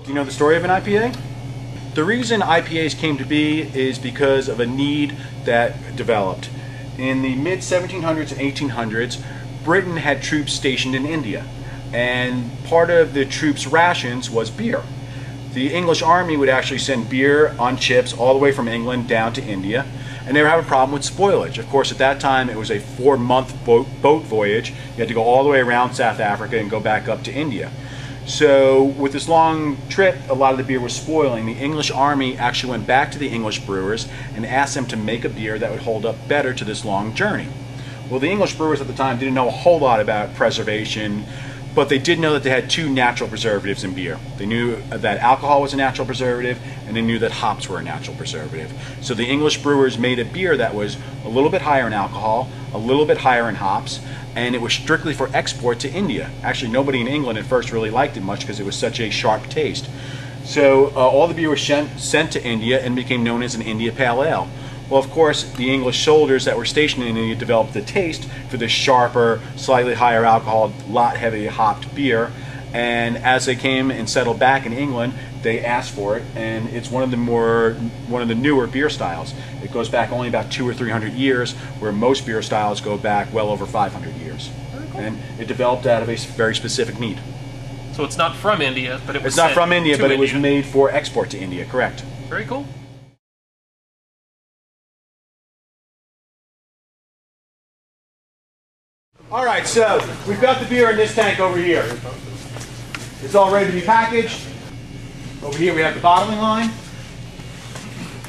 Do you know the story of an IPA? The reason IPAs came to be is because of a need that developed. In the mid 1700s and 1800s, Britain had troops stationed in India, and part of the troops' rations was beer. The English army would actually send beer on ships all the way from England down to India, and they would have a problem with spoilage. Of course, at that time it was a 4-month boat voyage. You had to go all the way around South Africa and go back up to India. So with this long trip, a lot of the beer was spoiling. The English army actually went back to the English brewers and asked them to make a beer that would hold up better to this long journey. Well, the English brewers at the time didn't know a whole lot about preservation, but they did know that they had 2 natural preservatives in beer. They knew that alcohol was a natural preservative, and they knew that hops were a natural preservative. So the English brewers made a beer that was a little bit higher in alcohol, a little bit higher in hops, and it was strictly for export to India. Actually, nobody in England at first really liked it much because it was such a sharp taste. So all the beer was sent to India and became known as an India Pale Ale. Well, of course, the English soldiers that were stationed in India developed the taste for this sharper, slightly higher alcohol, lot heavy hopped beer. And as they came and settled back in England, they asked for it, and it's one of the newer beer styles. It goes back only about 200 or 300 years, where most beer styles go back well over 500 years. Very cool. And it developed out of a very specific need. So it's not from India, but it was It's not from India, but it was India. made for export to India, correct. Very cool. All right, so we've got the beer in this tank over here. It's all ready to be packaged. Over here we have the bottling line.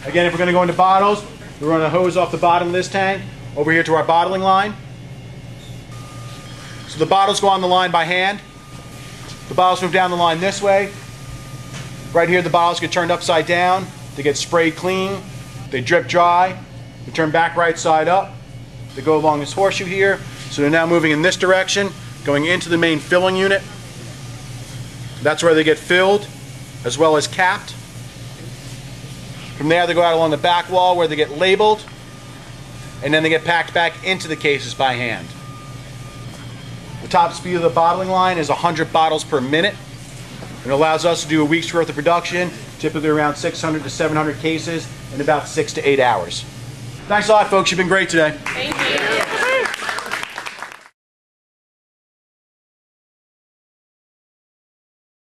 Again, if we're going to go into bottles, we're going to hose off the bottom of this tank over here to our bottling line. So the bottles go on the line by hand. The bottles move down the line this way. Right here the bottles get turned upside down. They get sprayed clean. They drip dry. They turn back right side up. They go along this horseshoe here. So they're now moving in this direction, going into the main filling unit. That's where they get filled, as well as capped. From there they go out along the back wall where they get labeled, and then they get packed back into the cases by hand. The top speed of the bottling line is 100 bottles per minute. It allows us to do a week's worth of production, typically around 600 to 700 cases in about 6 to 8 hours. Thanks a lot, folks. You've been great today.